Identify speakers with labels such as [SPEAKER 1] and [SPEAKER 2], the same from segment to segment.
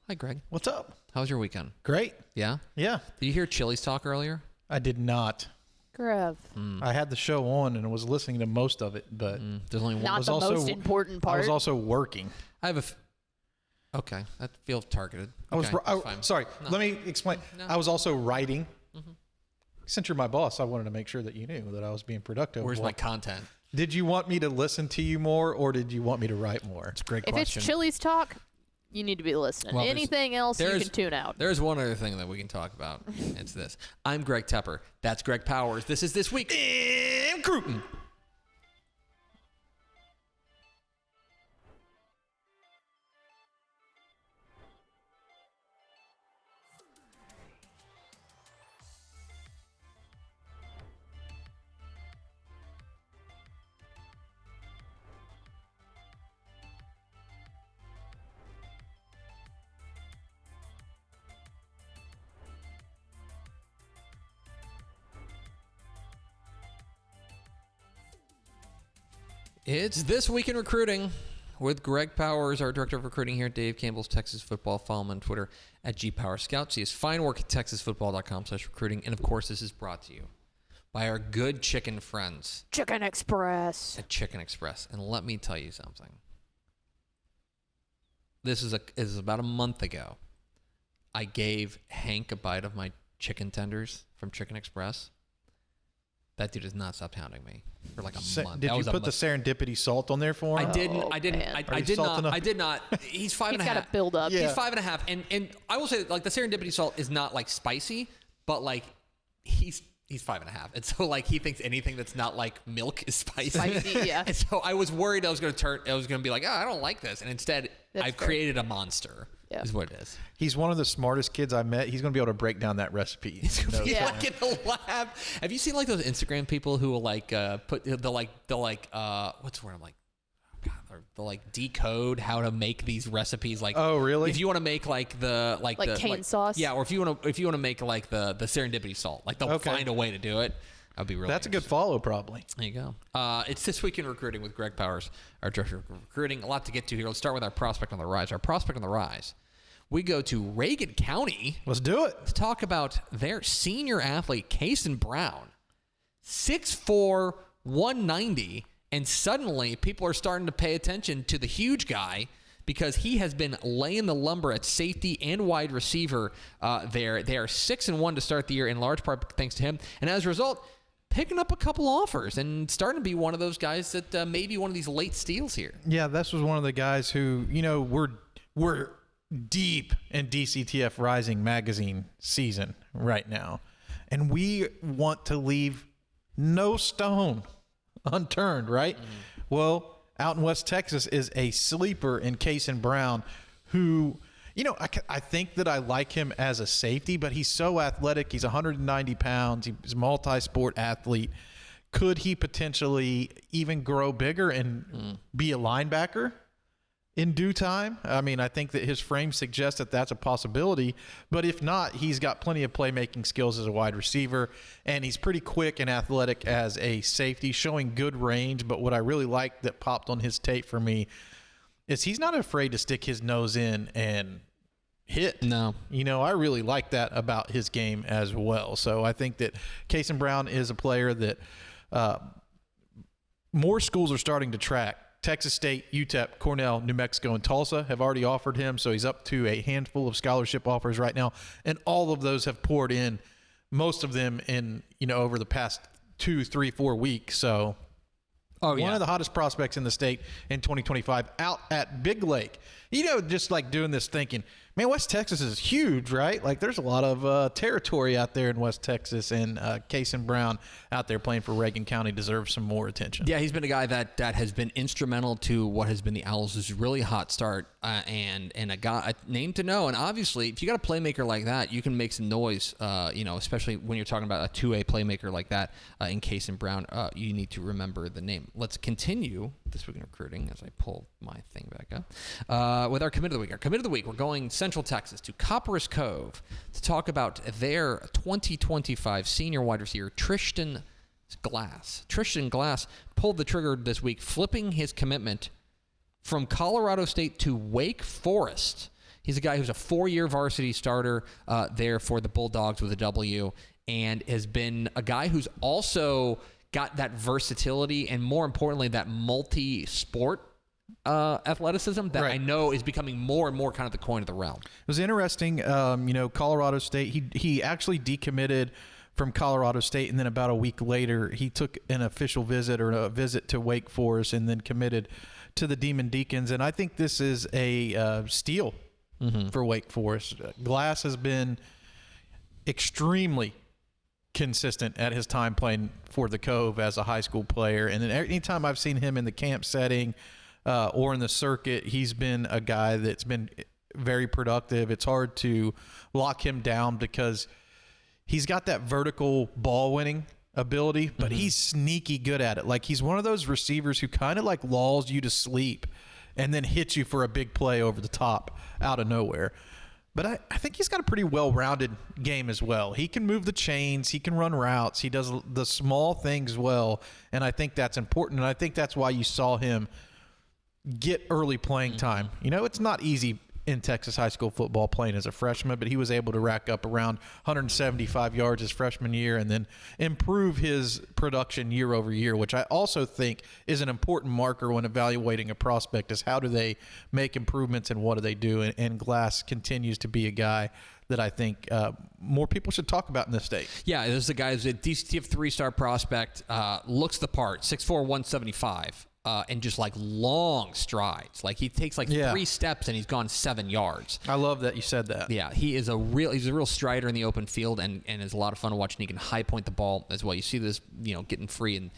[SPEAKER 1] Hi, Greg.
[SPEAKER 2] What's up?
[SPEAKER 1] How was your weekend?
[SPEAKER 2] Great.
[SPEAKER 1] Yeah?
[SPEAKER 2] Yeah.
[SPEAKER 1] Did you hear Chili's talk earlier?
[SPEAKER 2] I did not.
[SPEAKER 3] Grev.
[SPEAKER 2] I had the show on and was listening to most of it, but
[SPEAKER 1] There's only one.
[SPEAKER 3] Not
[SPEAKER 2] was
[SPEAKER 3] the
[SPEAKER 2] also-
[SPEAKER 3] most important part.
[SPEAKER 2] I was also working.
[SPEAKER 1] I have okay, that feels targeted.
[SPEAKER 2] I was
[SPEAKER 1] Okay, fine.
[SPEAKER 2] sorry.
[SPEAKER 1] No.
[SPEAKER 2] Let me explain.
[SPEAKER 1] No.
[SPEAKER 2] I was also writing. Since you're my boss, I wanted to make sure that you knew that I was being productive.
[SPEAKER 1] Where's
[SPEAKER 2] Well,
[SPEAKER 1] my content?
[SPEAKER 2] Did you want me to listen to you more, or did you want me to write more?
[SPEAKER 1] It's a great
[SPEAKER 3] if
[SPEAKER 1] question.
[SPEAKER 3] it's Chili's talk, you need to be listening.
[SPEAKER 1] Well,
[SPEAKER 3] Anything else, you can tune out.
[SPEAKER 1] There's one other thing that we can talk about. It's this. I'm Greg Tepper. That's Greg Powers. This is This Week in Crootin. It's This Week in Recruiting with Greg Powers, our Director of Recruiting here at Dave Campbell's Texas Football. Follow him on Twitter at GPowersScout. See his fine work at TexasFootball.com/recruiting. And, of course, this is brought to you by our good chicken friends
[SPEAKER 3] Chicken Express.
[SPEAKER 1] at Chicken Express. And let me tell you something. This is about a month ago. I gave Hank a bite of my chicken tenders from Chicken Express. That dude has not stopped hounding me for like a month.
[SPEAKER 2] Did
[SPEAKER 1] That
[SPEAKER 2] you
[SPEAKER 1] was a
[SPEAKER 2] put the
[SPEAKER 1] month.
[SPEAKER 2] serendipity salt on there for him?
[SPEAKER 1] I didn't.
[SPEAKER 3] Oh,
[SPEAKER 1] I didn't.
[SPEAKER 3] man.
[SPEAKER 1] I
[SPEAKER 2] Are you
[SPEAKER 1] did
[SPEAKER 2] salt
[SPEAKER 1] not.
[SPEAKER 2] enough?
[SPEAKER 1] I did not. He's five and a
[SPEAKER 3] He's
[SPEAKER 1] half.
[SPEAKER 3] got to build up.
[SPEAKER 2] Yeah.
[SPEAKER 1] He's 5.5, and I will say like the serendipity salt is not like spicy, but like he's 5.5, and so like he thinks anything that's not like milk is spicy.
[SPEAKER 3] Spicy, yeah.
[SPEAKER 1] And so I was worried I was going to be like, oh, I don't like this, and instead
[SPEAKER 3] That's
[SPEAKER 1] I've
[SPEAKER 3] fair.
[SPEAKER 1] created a monster.
[SPEAKER 3] Yeah.
[SPEAKER 1] Is what it is.
[SPEAKER 2] He's one of the smartest kids I met. He's going to be able to break down that recipe.
[SPEAKER 1] He's
[SPEAKER 3] Yeah.
[SPEAKER 1] like in the lab. Have you seen like those Instagram people who will like they'll what's the word I'm like, oh God, they'll like decode how to make these recipes. Like,
[SPEAKER 2] Oh, really?
[SPEAKER 1] If you want to make like the
[SPEAKER 3] Like cane sauce?
[SPEAKER 1] yeah, or if you want to make like the serendipity salt, like they'll
[SPEAKER 2] Okay.
[SPEAKER 1] find a way to do it. That'd be really.
[SPEAKER 2] That's a good
[SPEAKER 1] interesting.
[SPEAKER 2] follow, probably.
[SPEAKER 1] There you go. It's This Week in Recruiting with Greg Powers, our Director of Recruiting. A lot to get to here. Let's start with our prospect on the rise. Our prospect on the rise. We go to Reagan County
[SPEAKER 2] Let's do it.
[SPEAKER 1] to talk about their senior athlete, Cason Brown. 6'4", 190, and suddenly people are starting to pay attention to the huge guy because he has been laying the lumber at safety and wide receiver there. They are 6-1 to start the year, in large part thanks to him. And as a result, picking up a couple offers and starting to be one of those guys that may be one of these late steals here.
[SPEAKER 2] Yeah, this was one of the guys who, we're deep in DCTF Rising magazine season right now. And we want to leave no stone unturned, right? Well, out in West Texas is a sleeper in Cason Brown who, I think that I like him as a safety, but he's so athletic. He's 190 pounds. He's a multi-sport athlete. Could he potentially even grow bigger and be a linebacker in due time? I mean, I think that his frame suggests that that's a possibility, but if not, he's got plenty of playmaking skills as a wide receiver, and he's pretty quick and athletic as a safety, showing good range. But what I really like that popped on his tape for me is he's not afraid to stick his nose in and hit.
[SPEAKER 1] No.
[SPEAKER 2] I really like that about his game as well. So I think that Cason Brown is a player that more schools are starting to track. Texas State, UTEP, Cornell, New Mexico, and Tulsa have already offered him, so he's up to a handful of scholarship offers right now, and all of those have poured in, most of them in over the past 2, 3, 4 weeks. So one of the hottest prospects in the state in 2025 out at Big Lake. Just like doing this thinking, man, West Texas is huge, right? Like there's a lot of territory out there in West Texas, and Cason Brown out there playing for Reagan County deserves some more attention.
[SPEAKER 1] Yeah, he's been a guy that has been instrumental to what has been the Owls' really hot start, and a name to know. And obviously, if you got a playmaker like that, you can make some noise. Especially when you're talking about a 2A playmaker like that. In Cason Brown, you need to remember the name. Let's continue This Week in Recruiting as I pull my thing back up with our commit of the week. Our commit of the week, we're going Central Texas to Copperas Cove to talk about their 2025 senior wide receiver, Tristan Glass. Tristan Glass pulled the trigger this week, flipping his commitment from Colorado State to Wake Forest. He's a guy who's a 4-year varsity starter there for the Bulldogs with a W, and has been a guy who's also got that versatility and, more importantly, that multi-sport athleticism that I know is becoming more and more kind of the coin of the realm.
[SPEAKER 2] It was interesting, Colorado State, he actually decommitted from Colorado State, and then about a week later, he took an official visit or a visit to Wake Forest and then committed to the Demon Deacons. And I think this is a steal for Wake Forest. Glass has been extremely consistent at his time playing for the Cove as a high school player. And then anytime I've seen him in the camp setting or in the circuit, he's been a guy that's been very productive. It's hard to lock him down because he's got that vertical ball winning ability, but he's sneaky good at it. Like, he's one of those receivers who kind of like lulls you to sleep and then hits you for a big play over the top out of nowhere. But I think he's got a pretty well-rounded game as well. He can move the chains. He can run routes. He does the small things well, and I think that's important. And I think that's why you saw him get early playing time. You know, it's not easy in Texas high school football playing as a freshman, but he was able to rack up around 175 yards his freshman year and then improve his production year over year, which I also think is an important marker when evaluating a prospect, is how do they make improvements and what do they do. And Glass continues to be a guy that I think more people should talk about in this state.
[SPEAKER 1] Yeah, this is a guy who's a DCTF 3-star prospect, looks the part, 6'4", 175. And just like long strides. Like, he takes like 3 steps and he's gone 7 yards.
[SPEAKER 2] I love that you said that.
[SPEAKER 1] Yeah, he's a real strider in the open field, and is a lot of fun to watch. And he can high point the ball as well. You see this, getting free and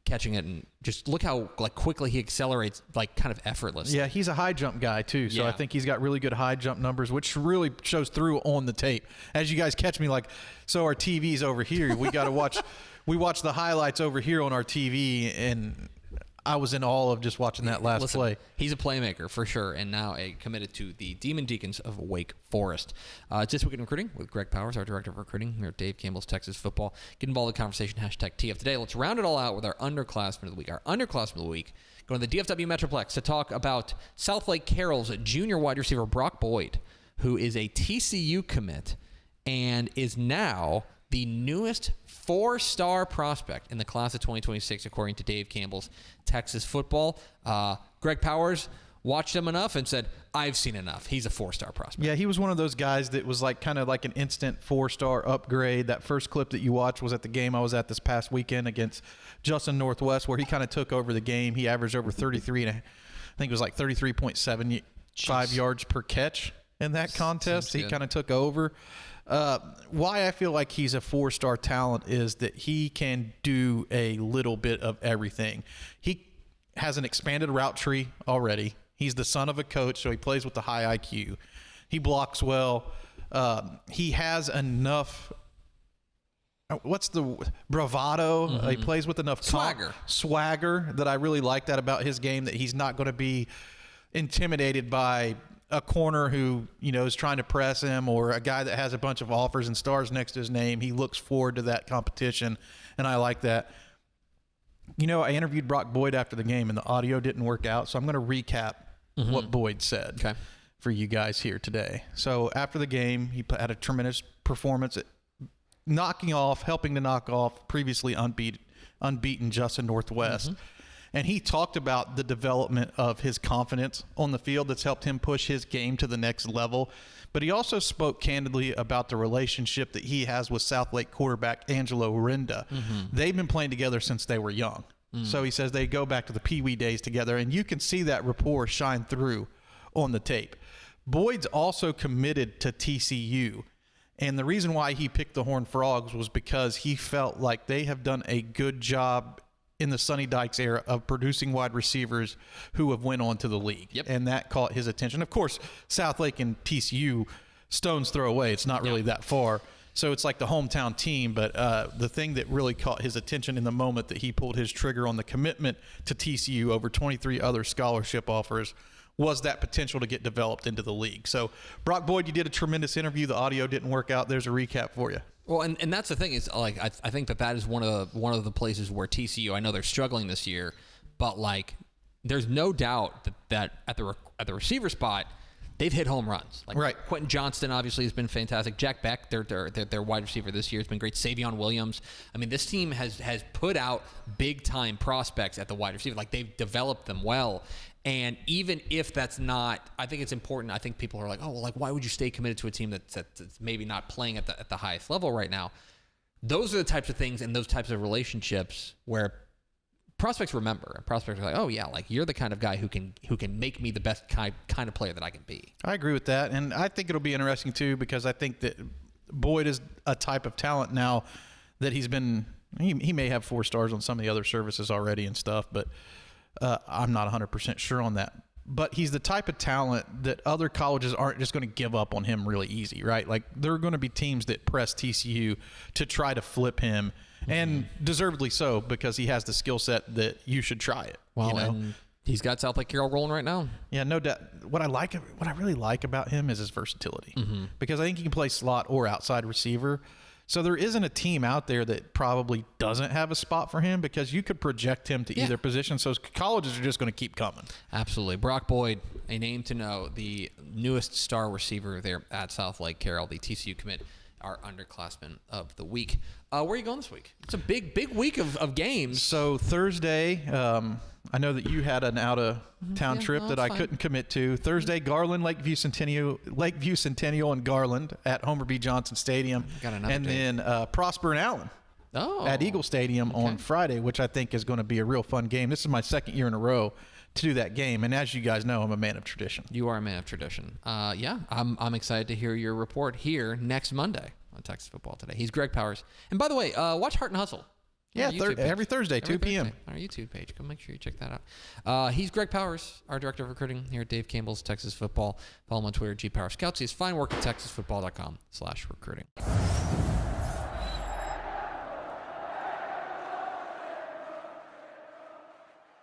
[SPEAKER 1] catching it, and just look how like quickly he accelerates, like kind of effortless.
[SPEAKER 2] Yeah, he's a high jump guy too. So I think he's got really good high jump numbers, which really shows through on the tape. As you guys catch me, like, so our TV's over here. We got to watch. We watch the highlights over here on our TV, and I was in awe of just watching that last play.
[SPEAKER 1] He's a playmaker for sure, and now committed to the Demon Deacons of Wake Forest. It's This Week in Recruiting with Greg Powers, our Director of Recruiting here at Dave Campbell's Texas Football. Get involved in the conversation, #TF Today. Let's round it all out with our Underclassman of the Week. Our Underclassman of the Week, going to the DFW Metroplex to talk about Southlake Carroll's junior wide receiver, Brock Boyd, who is a TCU commit and is now the newest 4-star prospect in the class of 2026, according to Dave Campbell's Texas Football. Greg Powers watched him enough and said, I've seen enough. He's a 4-star prospect.
[SPEAKER 2] Yeah, he was one of those guys that was like kind of like an instant 4-star upgrade. That first clip that you watched was at the game I was at this past weekend against Justin Northwest, where he kind of took over the game. He averaged over 33, and I think it was like 33.75 yards per catch in that contest. He kind of took over. Why I feel like he's a 4-star talent is that he can do a little bit of everything. He has an expanded route tree already. He's the son of a coach, so he plays with the high IQ. He blocks well. He has enough bravado. He plays with enough swagger that I really like that about his game, that he's not going to be intimidated by a corner who, is trying to press him, or a guy that has a bunch of offers and stars next to his name. He looks forward to that competition, and I like that. I interviewed Brock Boyd after the game, and the audio didn't work out, so I'm going to recap what Boyd said for you guys here today. So after the game, he had a tremendous performance at helping to knock off previously unbeaten Justin Northwest. And he talked about the development of his confidence on the field that's helped him push his game to the next level. But he also spoke candidly about the relationship that he has with Southlake quarterback Angelo Renda. They've been playing together since they were young. So he says they go back to the Pee Wee days together, and you can see that rapport shine through on the tape. Boyd's also committed to TCU. And the reason why he picked the Horned Frogs was because he felt like they have done a good job in the Sonny Dykes era of producing wide receivers who have went on to the league. And that caught his attention. Of course, Southlake and TCU, stone's throw away. It's not really that far. So it's like the hometown team. But the thing that really caught his attention in the moment that he pulled his trigger on the commitment to TCU over 23 other scholarship offers was that potential to get developed into the league. So, Brock Boyd, you did a tremendous interview. The audio didn't work out. There's a recap for you.
[SPEAKER 1] Well, and that's the thing is, like, I think that is one of the places where TCU, I know they're struggling this year, but like, there's no doubt that at the receiver spot, they've hit home runs. Like
[SPEAKER 2] right.
[SPEAKER 1] Quentin Johnston obviously has been fantastic. Jack Beck, their wide receiver this year, has been great. Savion Williams. I mean, this team has put out big time prospects at the wide receiver. Like they've developed them well. And even if that's not, I think it's important. I think people are like, oh, well, like why would you stay committed to a team that's maybe not playing at the highest level right now? Those are the types of things and those types of relationships where prospects remember, and prospects are like, oh yeah, like you're the kind of guy who can make me the best kind of player that I can be.
[SPEAKER 2] I agree with that, and I think it'll be interesting too because I think that Boyd is a type of talent now that he may have 4 stars on some of the other services already and stuff, but I'm not 100% sure on that. But he's the type of talent that other colleges aren't just going to give up on him really easy, right? Like there are going to be teams that press TCU to try to flip him. And deservedly so, because he has the skill set that you should try it.
[SPEAKER 1] Well,
[SPEAKER 2] you know?
[SPEAKER 1] and he's got South Lake Carroll rolling right now.
[SPEAKER 2] Yeah, no doubt. What I really like about him is his versatility, because I think he can play slot or outside receiver. So there isn't a team out there that probably doesn't have a spot for him, because you could project him to either position. So colleges are just going to keep coming.
[SPEAKER 1] Absolutely. Brock Boyd, a name to know, the newest star receiver there at South Lake Carroll, the TCU commit, our underclassman of the week. Where are you going this week? It's a big week of games.
[SPEAKER 2] So Thursday, I know that you had an out-of-town trip that I couldn't commit to. Thursday, Garland, Lakeview Centennial and Garland at Homer B. Johnson Stadium. And then Prosper and Allen at Eagle Stadium on Friday, which I think is going to be a real fun game. This is my second year in a row to do that game, and as you guys know, I'm a man of tradition.
[SPEAKER 1] You are a man of tradition. I'm excited to hear your report here next Monday on Texas Football Today. He's Greg Powers, and by the way, watch Heart and Hustle.
[SPEAKER 2] Yeah, every Thursday, 2 p.m.
[SPEAKER 1] on our YouTube page. Go make sure you check that out. He's Greg Powers, our director of recruiting here at Dave Campbell's Texas Football. Follow him on Twitter, GPowersCouts. He has fine work at TexasFootball.com/recruiting.